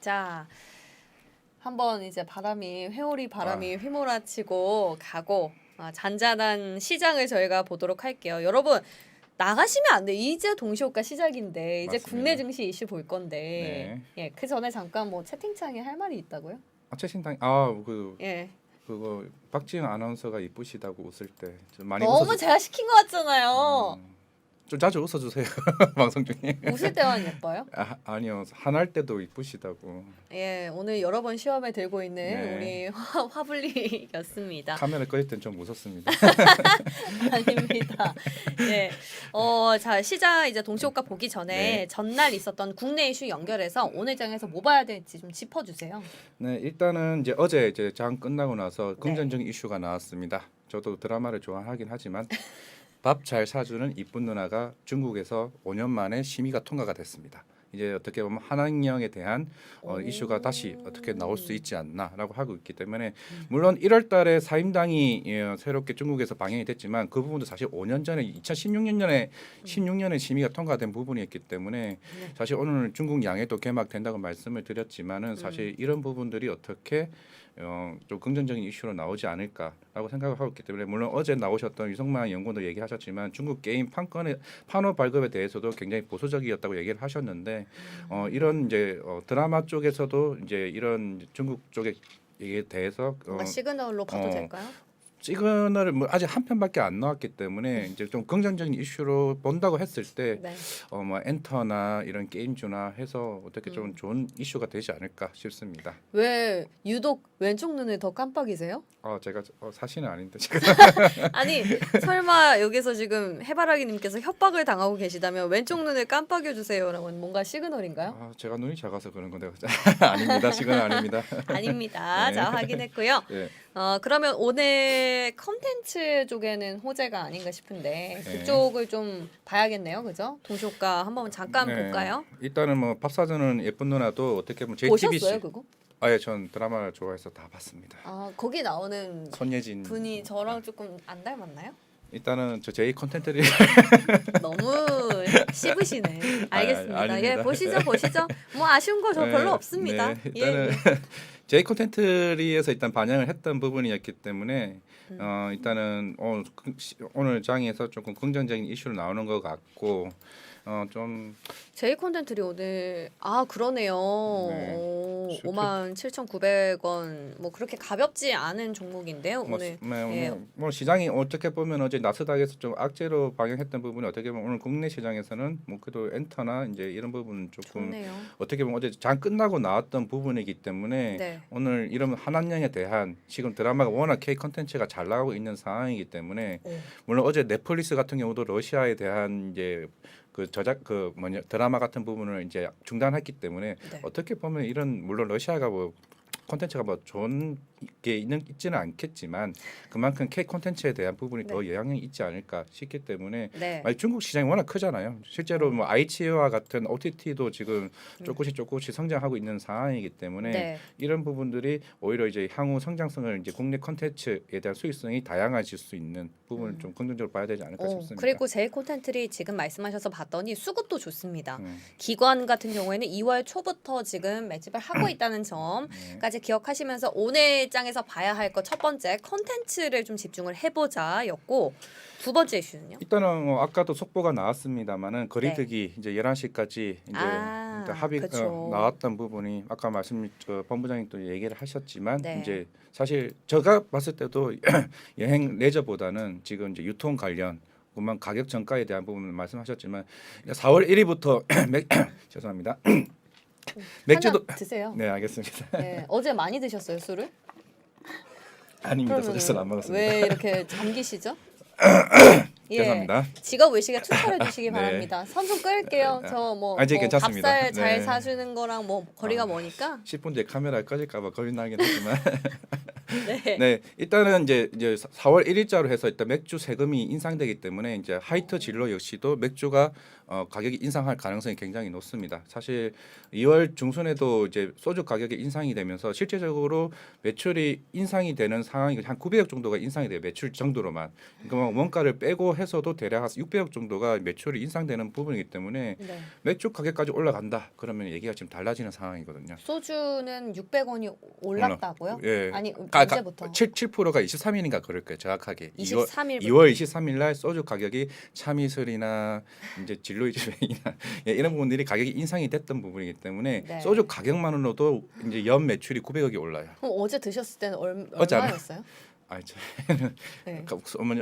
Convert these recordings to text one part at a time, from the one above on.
자, 한번 이제 회오리 바람이 휘몰아치고 가고 잔잔한 시장을 저희가 보도록 할게요. 여러분 나가시면 안 돼. 이제 동시호가 시작인데 이제 맞습니다. 국내 증시 이슈 볼 건데 네. 예, 그 전에 잠깐 뭐 채팅창에 할 말이 있다고요? 최신당 예. 그거 박지영 아나운서가 이쁘시다고 웃을 때 좀 많이 너무 제가 시킨 것 같잖아요. 좀 자주 웃어주세요 방송 중에. 웃을 때만 예뻐요? 아니요 한할 때도 이쁘시다고. 예, 오늘 여러 번 시험에 들고 있는 네. 우리 화불리였습니다. 카메라 꺼질 땐 좀 웃었습니다. 아닙니다. 예. 자, 시장 이제 동시호가 보기 전에 네. 전날 있었던 국내 이슈 연결해서 오늘 장에서 뭐 봐야 될지 좀 짚어주세요. 네 일단은 이제 어제 이제 장 끝나고 나서 긍정적인 이슈가 나왔습니다. 저도 드라마를 좋아하긴 하지만 밥 잘 사주는 이쁜 누나가 중국에서 5년 만에 심의가 통과가 됐습니다. 이제 어떻게 보면 한학령에 대한 이슈가 다시 어떻게 나올 수 있지 않나라고 하고 있기 때문에 물론 1월달에 사임당이 새롭게 중국에서 방영이 됐지만 그 부분도 사실 5년 전에 16년에 심의가 통과된 부분이었기 때문에 사실 오늘 중국 양해도 개막된다고 말씀을 드렸지만은 사실 이런 부분들이 어떻게 좀 긍정적인 이슈로 나오지 않을까라고 생각을 하고 있기 때문에 물론 어제 나오셨던 유성만 연구원도 얘기하셨지만 중국 게임 판호 발급에 대해서도 굉장히 보수적이었다고 얘기를 하셨는데 이런 이제 드라마 쪽에서도 이제 이런 중국 쪽에 얘기에 대해서 뭔가 시그널로 봐도 될까요? 시그널을 뭐 아직 한 편밖에 안 나왔기 때문에 이제 좀 긍정적인 이슈로 본다고 했을 때 네. 뭐 엔터나 이런 게임주나 해서 어떻게 좀 좋은 이슈가 되지 않을까 싶습니다. 왜 유독 왼쪽 눈을 더 깜빡이세요? 제가 사실은 아닌데 지금. 아니 설마 여기서 지금 해바라기님께서 협박을 당하고 계시다면 왼쪽 눈을 깜빡여 주세요라고 뭔가 시그널인가요? 제가 눈이 작아서 그런 건데 아닙니다. 시그널 아닙니다. 아닙니다. 네. 자 확인했고요. 네. 그러면 오늘 컨텐츠 쪽에는 호재가 아닌가 싶은데 네. 그쪽을 좀 봐야겠네요, 그죠? 동시호가 한번 잠깐 네. 볼까요? 일단은 뭐 밥 사주는 예쁜 누나도 어떻게 보면 보셨어요, JTBC. 그거? 예, 전 드라마를 좋아해서 다 봤습니다. 거기 나오는 손예진 분이 저랑 조금 안 닮았나요? 일단은 저 제 컨텐츠를 너무 씹으시네. 알겠습니다. 아닙니다. 예, 보시죠. 뭐 아쉬운 거 저 별로 없습니다. 네, 일단은 제 컨텐츠리에서 일단 반영을 했던 부분이었기 때문에 일단은 오늘 장에서 조금 긍정적인 이슈로 나오는 것 같고 좀 제이 콘텐츠리 오늘 그러네요. 네. 57,900원 뭐 그렇게 가볍지 않은 종목인데요. 오늘 뭐 시장이 어떻게 보면 어제 나스닥에서 좀 악재로 방영했던 부분이 어떻게 보면 오늘 국내 시장에서는 뭐 그래도 엔터나 이제 이런 부분은 조금 좋네요. 어떻게 보면 어제 장 끝나고 나왔던 부분이기 때문에 네. 오늘 이런 한한령에 대한 지금 드라마가 워낙 K 컨텐츠가 잘 나가고 있는 상황이기 때문에 물론 어제 넷플릭스 같은 경우도 러시아에 대한 이제 드라마 같은 부분을 이제 중단했기 때문에 네. 어떻게 보면 이런 물론 러시아가 뭐 콘텐츠가 뭐 좋은 게 있지는 않겠지만 그만큼 K 콘텐츠에 대한 부분이 더 영향이 있지 않을까 싶기 때문에 네. 중국 시장이 워낙 크잖아요. 실제로 뭐 아이치와 같은 OTT도 지금 조금씩 성장하고 있는 상황이기 때문에 네. 이런 부분들이 오히려 이제 향후 성장성을 이제 국내 콘텐츠에 대한 수익성이 다양해질 수 있는 부분을 좀 긍정적으로 봐야 되지 않을까 싶습니다. 그리고 제이 콘텐츠리 지금 말씀하셔서 봤더니 수급도 좋습니다. 기관 같은 경우에는 2월 초부터 지금 매집을 하고 있다는 점까지 기억하시면서 오늘 장에서 봐야 할 것 첫 번째 컨텐츠를 좀 집중을 해보자였고 두 번째 이슈는요? 일단은 아까도 속보가 나왔습니다만은 거리두기 이제 11시까지 이제 일단 합의가 그쵸. 나왔던 부분이 아까 본부장님 또 얘기를 하셨지만 네. 이제 사실 제가 봤을 때도 여행 레저보다는 지금 이제 유통 관련 그만 가격 정가에 대한 부분을 말씀하셨지만 4월 1일부터 죄송합니다. 맥주도 한잔 드세요. 네 알겠습니다. 네, 어제 많이 드셨어요 술을? 아닙니다. 그러면은 소주는 안 먹었습니다. 왜 이렇게 잠기시죠? 죄송합니다. 직업 의식에 투철해 주시기 네. 바랍니다. 선 좀 끌게요. 저 뭐 이제 괜찮습니다. 밥살 잘 네. 사주는 거랑 뭐 거리가 뭐니까. 10분 뒤에 카메라 꺼질까봐 겁이 나긴 하지만 네. 네 일단은 이제 4월 1일자로 해서 일단 맥주 세금이 인상되기 때문에 이제 하이트 진로 역시도 맥주가 가격이 인상할 가능성이 굉장히 높습니다. 사실 2월 중순에도 이제 소주 가격이 인상이 되면서 실제적으로 매출이 인상이 되는 상황이 한 900억 정도가 인상이 돼요. 매출 정도로만. 그러니까 원가를 빼고 해서도 대략 한 600억 정도가 매출이 인상되는 부분이기 때문에 네. 맥주 가격까지 올라간다. 그러면 얘기가 지금 달라지는 상황이거든요. 소주는 600원이 올랐다고요? 예. 아니 언제부터? 7%가 23일인가 그럴 거예요. 정확하게. 23일부터. 2월 23일 날 소주 가격이 참이슬이나 이제 진로이즈뱅이나 예, 이런 부분들이 가격이 인상이 됐던 부분이기 때문에 네. 소주 가격만으로도 이제 연 매출이 900억이 올라요. 그럼 어제 드셨을 때는 어제 안- 얼마였어요? 아, 네.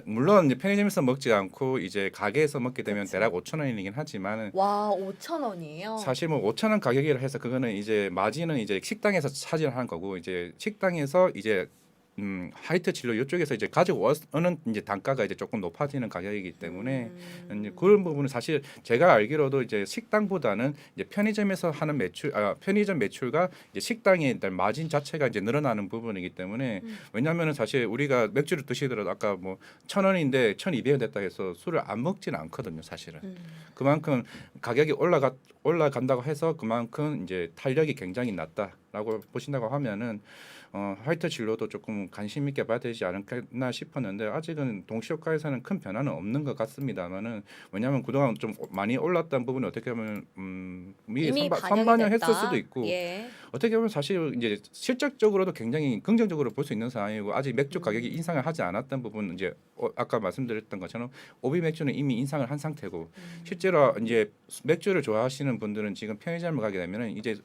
물론 이제 편의점에서 먹지 않고 이제 가게에서 먹게 되면 그치. 대략 5,000원이긴 하지만 와 5,000원이에요. 사실 뭐 5,000원 가격이라 해서 그거는 이제 마진은 이제 식당에서 차지하는 거고 이제 식당에서 이제 하이트 진로 이쪽에서 이제 가지고 오는 이제 단가가 이제 조금 높아지는 가격이기 때문에 이제 그런 부분은 사실 제가 알기로도 이제 식당보다는 이제 편의점에서 하는 편의점 매출과 이제 식당의 마진 자체가 이제 늘어나는 부분이기 때문에 왜냐하면은 사실 우리가 맥주를 드시더라도 아까 뭐 1,000원인데 1,200원 됐다 해서 술을 안 먹지는 않거든요, 사실은. 그만큼 가격이 올라간다고 해서 그만큼 이제 탄력이 굉장히 낮다라고 보신다고 하면은 화이트 진로도 조금 관심 있게 봐야 되지 않을까 싶었는데 아직은 동시효과에서는 큰 변화는 없는 것 같습니다만은 왜냐하면 그동안 좀 많이 올랐던 부분이 어떻게 보면 이미 선반영했을 됐다. 수도 있고 예. 어떻게 보면 사실 이제 실적적으로도 굉장히 긍정적으로 볼 수 있는 상황이고 아직 맥주 가격이 인상을 하지 않았던 부분 이제 아까 말씀드렸던 것처럼 오비 맥주는 이미 인상을 한 상태고 실제로 이제 맥주를 좋아하시는 분들은 지금 편의점을 가게 되면은 이제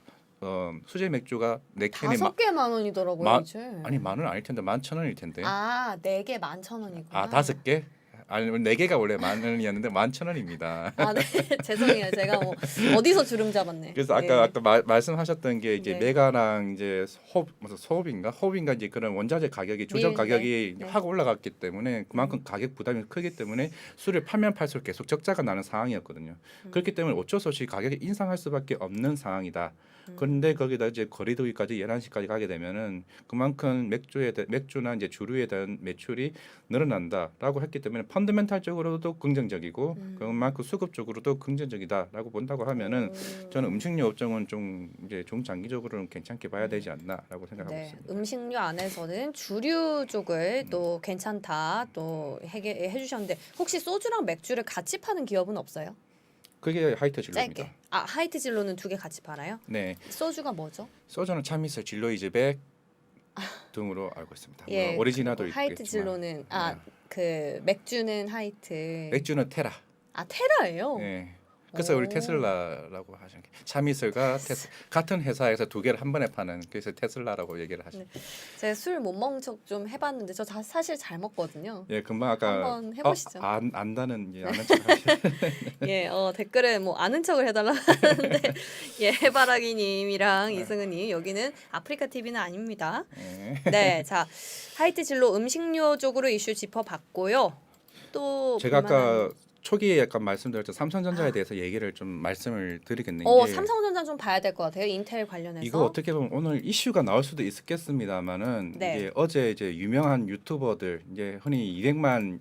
수제 맥주가 4캔에 5개 10,000원이더라고요 이제. 아니 10,000원 아닐 텐데 11,000원일 텐데. 아 4개 11,000원이구나. 아 5개? 아니 4개가 원래 10,000원이었는데 11,000원입니다. 아, 네. 죄송해요. 제가 뭐 어디서 주름 잡았네. 그래서 네. 아까 말씀하셨던 게 이제 네. 메가랑 이제 호흡인가 이제 그런 원자재 가격이 조정 가격이 네. 확 올라갔기 때문에 그만큼 가격 부담이 크기 때문에 술을 팔면 팔수록 계속 적자가 나는 상황이었거든요. 그렇기 때문에 어쩔 수 없이 가격이 인상할 수밖에 없는 상황이다. 그런데 거기다 이제 거리두기까지 11시까지 가게 되면은 그만큼 맥주나 이제 주류에 대한 매출이 늘어난다라고 했기 때문에 펀더멘탈적으로도 긍정적이고 그만큼 수급적으로도 긍정적이다라고 본다고 하면은 저는 음식료 업종은 좀 이제 중장기적으로는 괜찮게 봐야 되지 않나라고 생각하고 네. 있습니다. 음식료 안에서는 주류 쪽을 또 괜찮다 또 해주셨는데 혹시 소주랑 맥주를 같이 파는 기업은 없어요? 그게 하이트 진로입니다. 짧게. 아 하이트 진로는 2개 같이 팔아요? 네, 소주가 뭐죠? 소주는 참이슬, 진로이즈백 등으로 알고 있습니다. 예, 뭐 오리지나도 그리고 하이트 있겠지만 진로는 네. 그 맥주는 하이트. 맥주는 테라. 아 테라예요? 네. 그래서 우리 오. 테슬라라고 하시는 게 참이슬과 같은 회사에서 2개를 한 번에 파는 그래서 테슬라라고 얘기를 하시는. 네. 제가 술 못 먹는 척 좀 해봤는데 저 사실 잘 먹거든요. 예, 금방 아까 한번 해보시죠. 안다는 예, 아는 척 하시는. 예, 댓글에 뭐 아는 척을 해달라 하는데 예, 해바라기님이랑 네. 이승은님 여기는 아프리카 TV는 아닙니다. 예. 네, 자 하이트 진로 음식료 쪽으로 이슈 짚어봤고요. 또 제가 아까 볼만한- 초기에 약간 말씀드렸던 삼성전자에 대해서 얘기를 좀 말씀을 드리겠는 게 삼성전자 좀 봐야 될 것 같아요. 인텔 관련해서. 이거 어떻게 보면 오늘 이슈가 나올 수도 있겠습니다만은 네. 이게 어제 이제 유명한 유튜버들 이제 흔히 200만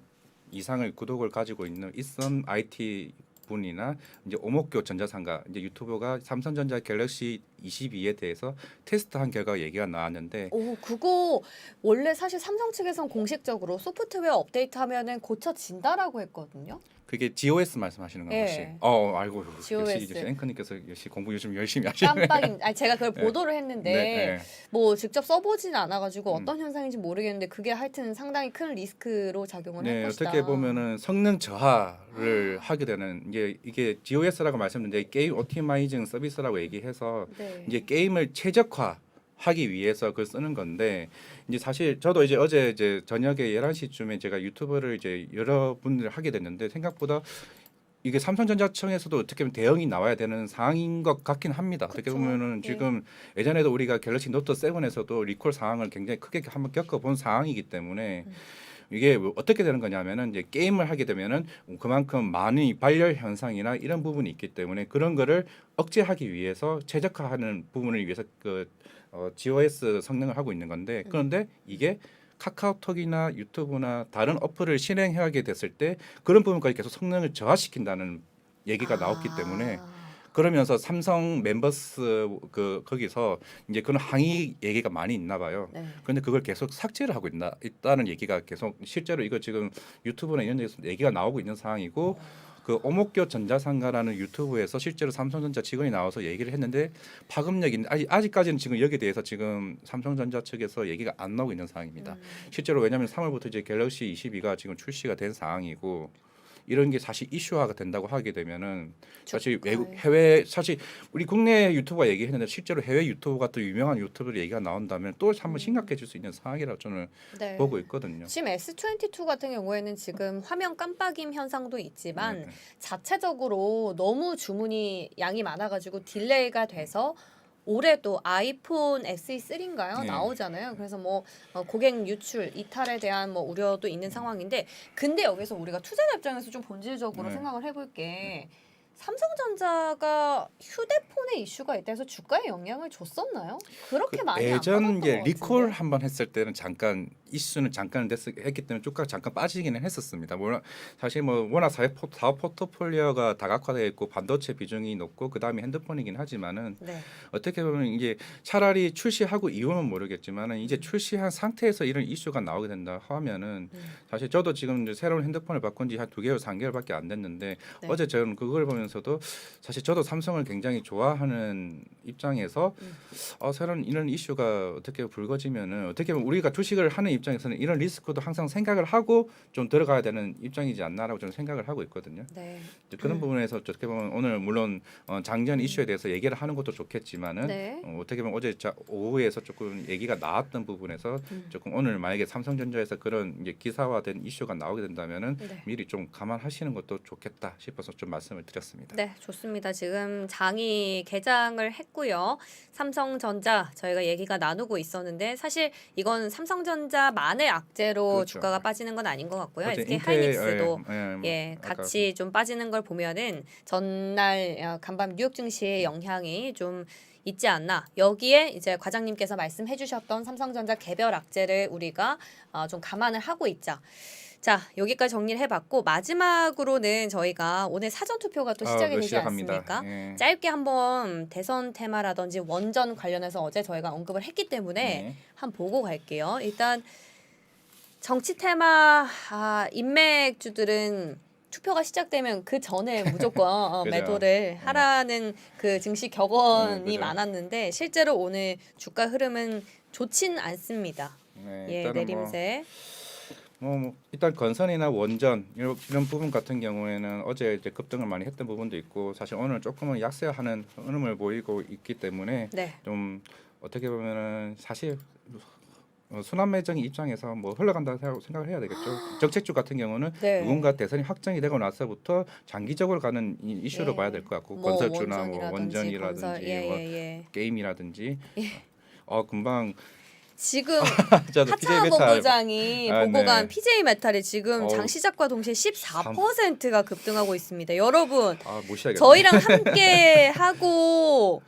이상을 구독을 가지고 있는 이썸 IT 분이나 이제 오목교 전자상가 이제 유튜버가 삼성전자 갤럭시 22에 대해서 테스트한 결과 얘기가 나왔는데 그거 원래 사실 삼성 측에선 공식적으로 소프트웨어 업데이트하면은 고쳐진다라고 했거든요. 그게 GOS 말씀하시는 건 예. 혹시? 알고 GOS. 역시 앵커님께서 역시 공부 요즘 열심히 하시네. 깜빡이. 제가 그걸 네. 보도를 했는데 네. 뭐 직접 써보지는 않아가지고 어떤 현상인지 모르겠는데 그게 하여튼 상당히 큰 리스크로 작용을 할 네, 것이다. 어떻게 보면은 성능 저하를 하게 되는 이게 GOS라고 말씀드렸는데 게임 오티마이징 서비스라고 얘기해서 네. 이제 게임을 최적화하기 위해서 그걸 쓰는 건데 이제 사실 저도 이제 어제 이제 저녁에 11시쯤에 제가 유튜브를 이제 여러 분들 하게 됐는데 생각보다 이게 삼성전자청에서도 어떻게 보면 대응이 나와야 되는 상황인 것 같긴 합니다. 어떻게 그쵸. 보면은 네. 지금 예전에도 우리가 갤럭시 노트 7에서도 리콜 상황을 굉장히 크게 한번 겪어본 상황이기 때문에 이게 어떻게 되는 거냐면은 이제 게임을 하게 되면은 그만큼 많은 발열 현상이나 이런 부분이 있기 때문에 그런 거를 억제하기 위해서 최적화하는 부분을 위해서 GOS 성능을 하고 있는 건데 그런데 이게 카카오톡이나 유튜브나 다른 어플을 실행하게 됐을 때 그런 부분까지 계속 성능을 저하시킨다는 얘기가 나왔기 때문에 그러면서 삼성 멤버스 거기서 이제 그런 항의 얘기가 많이 있나 봐요. 네. 그런데 그걸 계속 삭제를 하고 있다는 얘기가 계속 실제로 이거 지금 유튜브나 이런 데서 얘기가 나오고 있는 상황이고 그 오목교 전자상가라는 유튜브에서 실제로 삼성전자 직원이 나와서 얘기를 했는데 파급력이 아직까지는 지금 여기에 대해서 지금 삼성전자 측에서 얘기가 안 나오고 있는 상황입니다. 실제로 왜냐하면 3월부터 이제 갤럭시 22가 지금 출시가 된 상황이고 이런 게 사실 이슈화가 된다고 하게 되면은 사실 외국 해외 사실 우리 국내 유튜버가 얘기했는데 실제로 해외 유튜버가 또 유명한 유튜버 얘기가 나온다면 또 한번 심각해질 수 있는 상황이라고 저는 네. 보고 있거든요. 지금 S22 같은 경우에는 지금 화면 깜빡임 현상도 있지만 네. 자체적으로 너무 주문이 양이 많아가지고 딜레이가 돼서 올해 또 아이폰 SE3인가요? 네. 나오잖아요. 그래서 뭐 고객 유출 이탈에 대한 뭐 우려도 있는 상황인데, 근데 여기서 우리가 투자자 입장에서 좀 본질적으로 네. 생각을 해볼게. 삼성전자가 휴대폰에 이슈가 있다 해서 주가에 영향을 줬었나요? 그렇게 많이 안 예전 받았던 이제 것 리콜 같은데. 한번 했을 때는 잠깐 이슈는 잠깐 했기 때문에 주가가 잠깐 빠지기는 했었습니다. 물론 사실 뭐 워낙 사업 포트폴리오가 다각화되어 있고 반도체 비중이 높고 그 다음에 핸드폰이긴 하지만은 네. 어떻게 보면 이게 차라리 출시하고 이후는 모르겠지만은 이제 출시한 상태에서 이런 이슈가 나오게 된다 하면은 사실 저도 지금 이제 새로운 핸드폰을 바꾼 지 한 2개월 3개월밖에 안 됐는데 네. 어제 저는 그걸 보면서도 사실 저도 삼성을 굉장히 좋아하는 입장에서 새로운 이런 이슈가 어떻게 불거지면은 어떻게 보면 우리가 주식을 하는 입장에서는 이런 리스크도 항상 생각을 하고 좀 들어가야 되는 입장이지 않나라고 저는 생각을 하고 있거든요. 네. 그런 부분에서 어떻게 보면 오늘 물론 장전 이슈에 대해서 얘기를 하는 것도 좋겠지만은 네. 어떻게 보면 어제 오후에서 조금 얘기가 나왔던 부분에서 조금 오늘 만약에 삼성전자에서 그런 이제 기사화된 이슈가 나오게 된다면은 네. 미리 좀 감안하시는 것도 좋겠다 싶어서 좀 말씀을 드렸습니다. 네, 좋습니다. 지금 장이 개장을 했고요. 삼성전자 저희가 얘기가 나누고 있었는데 사실 이건 삼성전자만의 악재로 그렇죠. 주가가 빠지는 건 아닌 것 같고요. 어제 SK 하이닉스도 아까 같이 좀 빠지는 걸 보면은 전날 간밤 뉴욕 증시의 영향이 좀 있지 않나. 여기에 이제 과장님께서 말씀해주셨던 삼성전자 개별 악재를 우리가 좀 감안을 하고 있자. 자, 여기까지 정리를 해봤고 마지막으로는 저희가 오늘 사전 투표가 또 시작이 되지 시작합니다. 않습니까? 예. 짧게 한번 대선 테마라든지 원전 관련해서 어제 저희가 언급을 했기 때문에 네. 한번 보고 갈게요. 일단 정치 테마 인맥주들은 투표가 시작되면 그 전에 무조건 그죠. 매도를 하라는 그 증시 격언이 그죠. 많았는데 실제로 오늘 주가 흐름은 좋진 않습니다. 네, 예, 일단은 내림세. 뭐 일단 건선이나 원전 이런 부분 같은 경우에는 어제 이제 급등을 많이 했던 부분도 있고 사실 오늘 조금은 약세하는 흐름을 보이고 있기 때문에 네. 좀 어떻게 보면은 사실 순환 매장 입장에서 뭐 흘러간다고 생각을 해야 되겠죠. 정책주 같은 경우는 네. 누군가 대선이 확정이 되고 나서부터 장기적으로 가는 이슈로 예. 봐야 될 것 같고 뭐 건설주나 뭐 원전이라든지 원전이라든지 뭐 예. 게임이라든지 금방 지금 저도 PJ 하차 메탈 본부장이 보고 네. 간 PJ 메탈이 지금 어우, 장 시작과 동시에 14%가 급등하고 있습니다. 여러분, 못 시작했네. 저희랑 함께 하고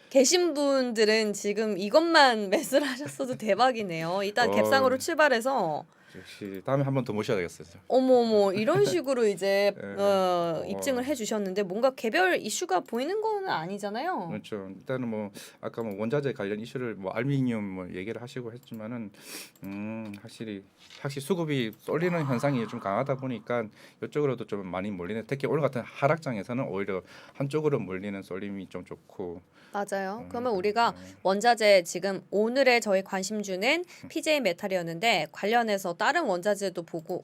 계신 분들은 지금 이것만 매수를 하셨어도 대박이네요. 일단 갭상으로 출발해서 역시 다음에 한 번 더 모셔야 되겠어요. 어머머 이런 식으로 이제 예. 입증을 해주셨는데 뭔가 개별 이슈가 보이는 건 아니잖아요. 그렇죠. 일단은 뭐 아까 뭐 원자재 관련 이슈를 뭐 알루미늄 뭐 얘기를 하시고 했지만은 확실히 수급이 쏠리는 현상이 좀 강하다 보니까 이쪽으로도 좀 많이 몰리는. 특히 오늘 같은 하락장에서는 오히려 한쪽으로 몰리는 쏠림이 좀 좋고. 맞아요. 그러면 우리가 원자재 지금 오늘의 저희 관심주는 PJ 메탈이었는데 관련해서 다른 원자재도 보고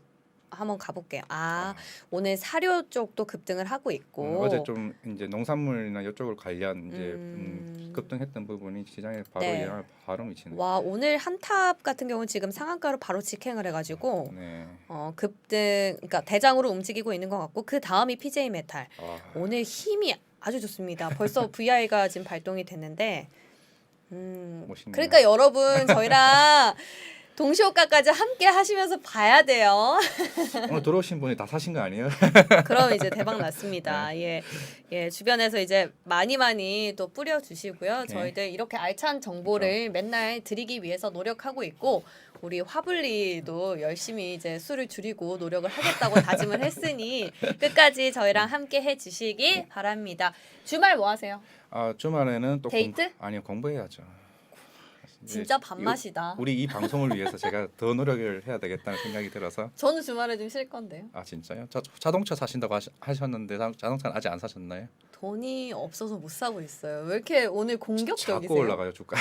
한번 가볼게요. 오늘 사료 쪽도 급등을 하고 있고 어제 좀 이제 농산물이나 이쪽으로 관련 이제 급등했던 부분이 시장에 바로 네. 영향을 바로 미치는. 와 오늘 한탑 같은 경우는 지금 상한가로 바로 직행을 해가지고 네. 급등 그러니까 대장으로 움직이고 있는 것 같고 그 다음이 PJ 메탈. 오늘 힘이 아주 좋습니다. 벌써 VI가 지금 발동이 됐는데 멋있네요. 그러니까 여러분 저희랑 동시호가까지 함께 하시면서 봐야 돼요. 오늘 들어오신 분이 다 사신 거 아니에요? 그럼 이제 대박 났습니다. 예, 예, 주변에서 이제 많이 또 뿌려주시고요. 저희들 이렇게 알찬 정보를 맨날 드리기 위해서 노력하고 있고 우리 화불리도 열심히 이제 수를 줄이고 노력을 하겠다고 다짐을 했으니 끝까지 저희랑 함께 해주시기 바랍니다. 주말 뭐 하세요? 아 주말에는 또 데이트? 아니요 공부해야죠. 진짜 밥맛이다. 우리 이 방송을 위해서 제가 더 노력을 해야 되겠다는 생각이 들어서. 저는 주말에 좀 쉴 건데요. 아 진짜요? 자동차 사신다고 하셨는데 자동차는 아직 안 사셨나요? 돈이 없어서 못 사고 있어요. 왜 이렇게 오늘 공격적이세요? 자꾸 올라가요 주가.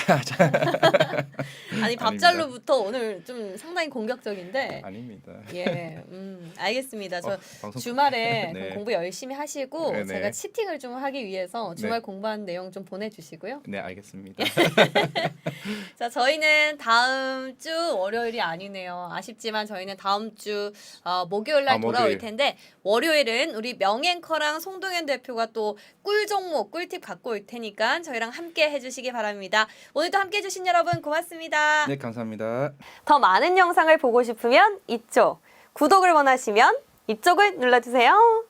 아니 밥잘로부터 오늘 좀 상당히 공격적인데. 아닙니다. 예, 알겠습니다. 저 방송 주말에 네. 공부 열심히 하시고 네네. 제가 치팅을 좀 하기 위해서 주말 네. 공부한 내용 좀 보내주시고요. 네 알겠습니다. 자, 저희는 다음 주 월요일이 아니네요. 아쉽지만 저희는 다음 주 목요일 날 돌아올 목요일. 텐데 월요일은 우리 명앵커랑 송동현 대표가 또 꿀 종목, 꿀팁 갖고 올 테니까 저희랑 함께 해주시기 바랍니다. 오늘도 함께 해주신 여러분 고맙습니다. 네 감사합니다. 더 많은 영상을 보고 싶으면 이쪽, 구독을 원하시면 이쪽을 눌러주세요.